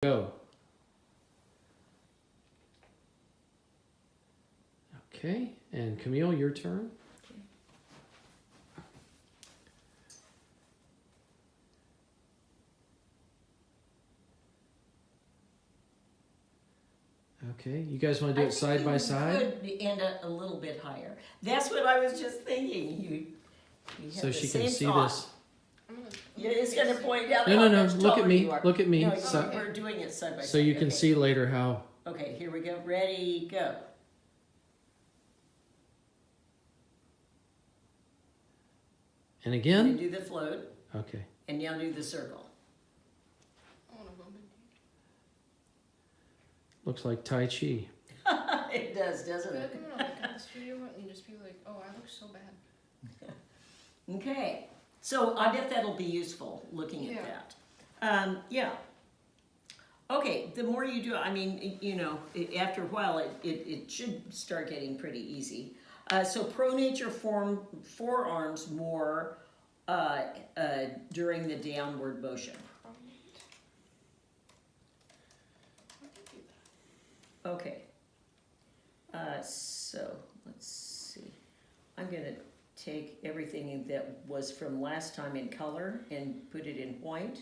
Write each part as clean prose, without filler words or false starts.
Go. Okay, and Camille, your turn. Okay, you guys want to do it side by side? Could end a little bit higher. That's what I was just thinking. You have So the she same can see thought. this. Yeah, it's going to point out No, how no, no. much Look at taller me. you are. Look at me. No, So, we're doing it side by side. so you can Okay. see later how. Okay, here we go. Ready, go. And And again? do the float, Okay. and now do the circle. Looks like Tai Chi. It does, doesn't I it? feel like I'm gonna look at this video and just be like, oh, I look so bad. Okay, so I bet that'll be useful, looking at that. Yeah. Okay, the more you do, I mean, you know, after a while, it should start getting pretty easy. So pronate your forearms more during the downward motion. Okay. So let's see. I'm gonna take everything that was from last time in color and put it in white.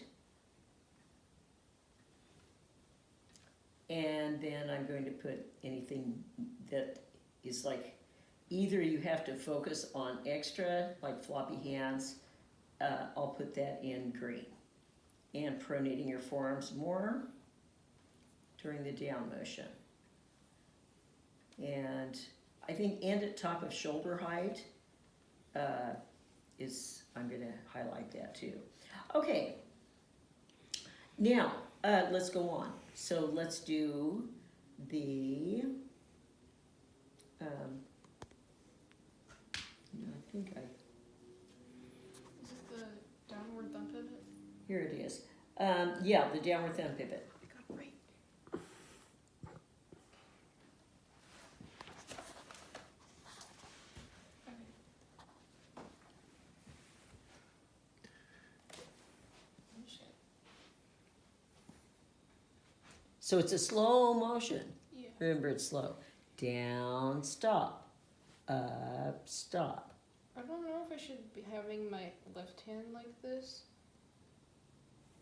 And then I'm going to put anything that is like, either you have to focus on extra, like floppy hands, I'll put that in green. And pronating your forearms more during the down motion. And I think end at top of shoulder height I'm gonna highlight that too. Okay, now let's go on. So let's do the, I think Is this the downward thumb pivot? here it is. Yeah, the downward thumb pivot. I got it right. So it's a slow motion. Yeah. Remember, it's slow. Down, stop. Up, stop. I don't know if I should be having my left hand like this.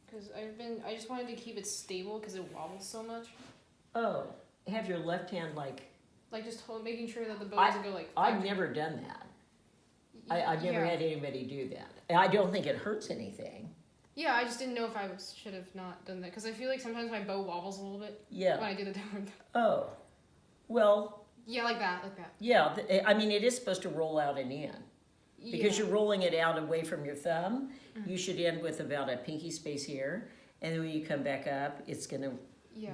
Because I just wanted to keep it stable because it wobbles so much. Oh, have your left hand like, Like just making sure that the bow doesn't go like. I've never done that. I've never had anybody do that. And I don't think it hurts anything. Yeah, I just didn't know if I should have not done that because I feel like sometimes my bow wobbles a little bit Yeah. when I do the downward. Oh, well, Yeah, like that, like that. yeah. I mean, it is supposed to roll out and in. Because Yeah. you're rolling it out away from your thumb, you should end with about a pinky space here. And then when you come back up, it's going to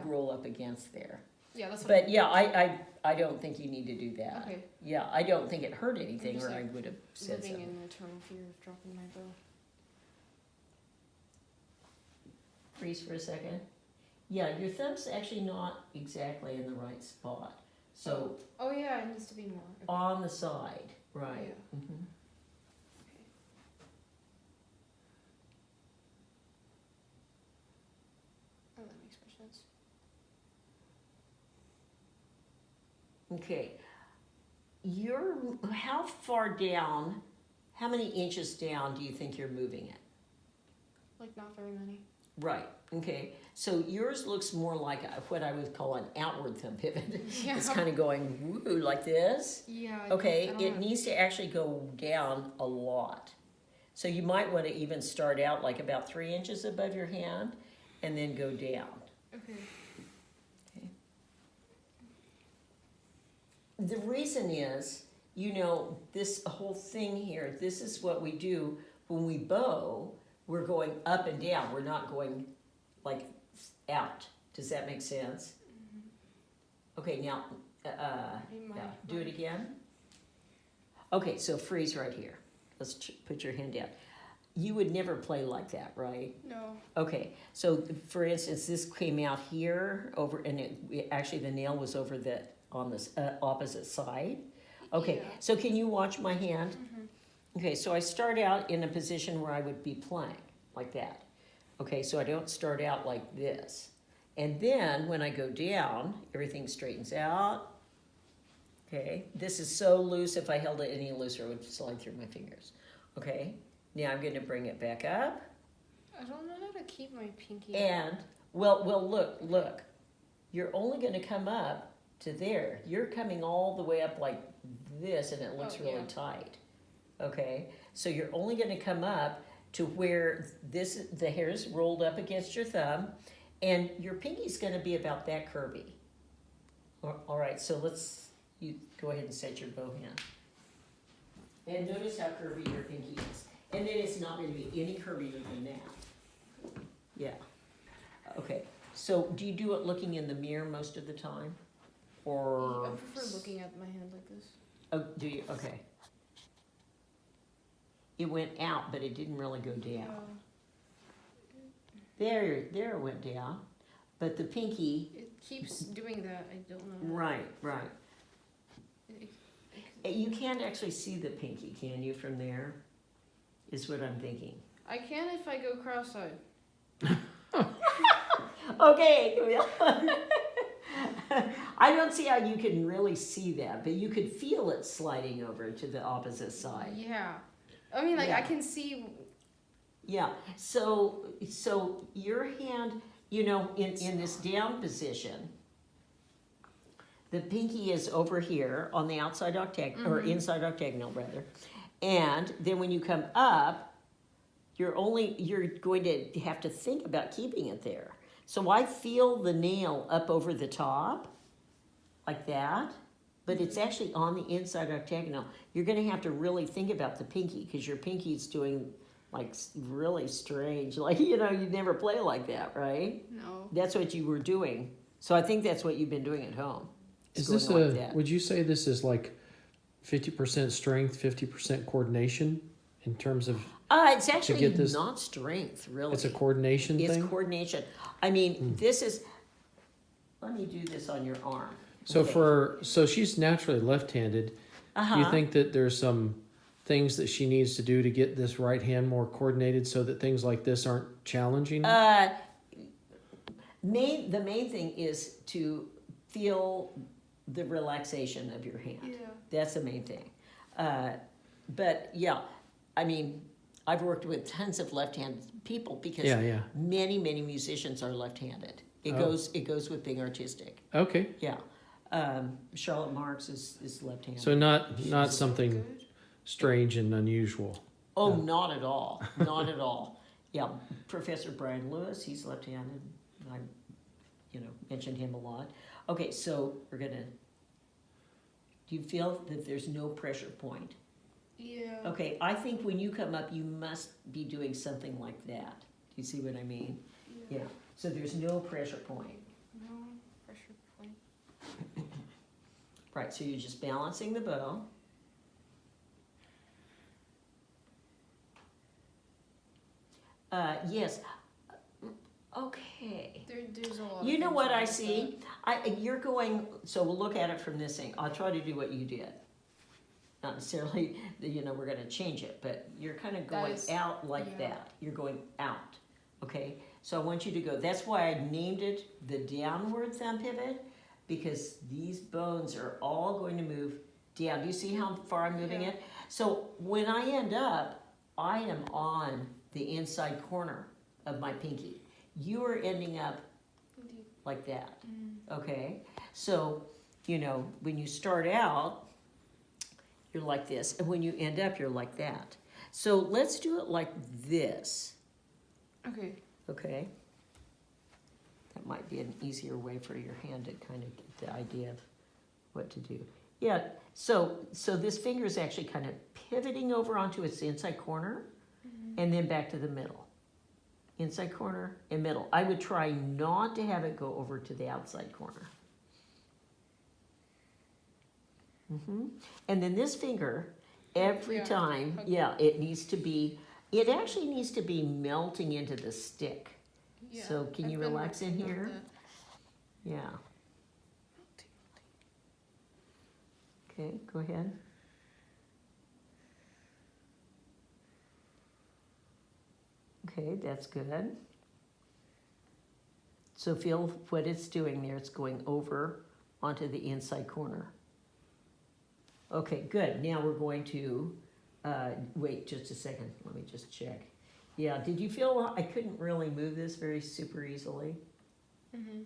roll up against there. Yeah, that's what. But yeah, I don't think you need to do that. Okay. Yeah, I don't think it hurt anything, just, or I like, would have said living so. in eternal fear of dropping my bow. Freeze for a second. Yeah, your thumb's actually not exactly in the right spot. So Oh yeah, it needs to be more. Okay. on the side, right. Yeah. Mhm. Oh, that makes more sense. Okay. How far down, how many inches down do you think you're moving it? Like not very many. Right, okay. So yours looks more like what I would call an outward thumb pivot. Yeah. It's kind of going woo like this. Yeah. Okay, I don't it know. needs to actually go down a lot. So you might want to even start out like about 3 inches above your hand and then go down. Okay. The reason is, you know, this whole thing here, this is what we do when we bow, we're going up and down. We're not going like out. Does that make sense? Okay, now, do it again. Okay, so freeze right here. Let's put your hand down. You would never play like that, right? No. Okay, so for instance, this came out here over, and actually the nail was over on this opposite side. Okay, Yeah. so can you watch my hand? Okay, so I start out in a position where I would be playing like that. Okay, so I don't start out like this. And then when I go down, everything straightens out. Okay, this is so loose, if I held it any looser, it would slide through my fingers. Okay, now I'm going to bring it back up. I don't know how to keep my pinky. And, well, look. You're only going to come up to there. You're coming all the way up like this, and it looks really tight. Okay, so you're only going to come up to where the hair is rolled up against your thumb, and your pinky's going to be about that curvy. All right, so you go ahead and set your bow hand. And notice how curvy your pinky is. And then it's not going to be any curvier than that. Yeah. Okay, so do you do it looking in the mirror most of the time? Or... I prefer looking at my hand like this. Oh, do you? Okay. It went out, but it didn't really go down. There it went down. But the pinky... It keeps doing that, I don't know. Right. You can't actually see the pinky, can you, from there? Is what I'm thinking. I can if I go cross-eyed. Okay, Camille. I don't see how you can really see that, but you could feel it sliding over to the opposite side. Yeah. I mean, I can see... Yeah, so your hand, in this down position, the pinky is over here on the outside or inside octagonal rather, and then when you come up, you're going to have to think about keeping it there. So I feel the nail up over the top, like that, but it's actually on the inside octagonal. You're going to have to really think about the pinky, because your pinky's doing like really strange, like, you'd never play like that, right? No. That's what you were doing. So I think that's what you've been doing at home. Is this would you say this is like 50% strength, 50% coordination in terms of... It's actually not strength, really. It's a coordination thing? It's coordination. I mean, this is... Let me do this on your arm. So so she's naturally left-handed. Do you think that there's some things that she needs to do to get this right hand more coordinated so that things like this aren't challenging? The main thing is to feel the relaxation of your hand. Yeah. That's the main thing. But yeah, I mean, I've worked with tons of left-handed people because many musicians are left-handed. It goes with being artistic. Okay. Yeah. Charlotte Marks is left-handed. So not something strange and unusual. Oh, not at all. Not at all. Yeah, Professor Brian Lewis, he's left-handed. I mentioned him a lot. Okay, so we're gonna... Do you feel that there's no pressure point? Yeah. Okay, I think when you come up, you must be doing something like that. Do you see what I mean? Yeah. So there's no pressure point. No pressure point. Right, so you're just balancing the bow. Yes. Okay. There's a lot. You know what I see? You're going, so we'll look at it from this thing. I'll try to do what you did. Not necessarily, we're going to change it, but you're kind of going out like that. You're going out, okay? So I want you to go, that's why I named it the downward thumb pivot, because these bones are all going to move down. Do you see how far I'm moving it? So when I end up, I am on the inside corner of my pinky. You are ending up like that, okay? So, when you start out, you're like this, and when you end up, you're like that. So let's do it like this. Okay. Okay? That might be an easier way for your hand to kind of get the idea of what to do. Yeah, so this finger is actually kind of pivoting over onto its inside corner, and then back to the middle. Inside corner and middle. I would try not to have it go over to the outside corner. And then this finger, every time, it actually needs to be melting into the stick. Yeah. So can you relax in here? Yeah. Okay, go ahead. Okay, that's good. So feel what it's doing there. It's going over onto the inside corner. Okay, good. Now we're going to, wait just a second. Let me just check. Yeah, did you feel I couldn't really move this very super easily? Mm-hmm.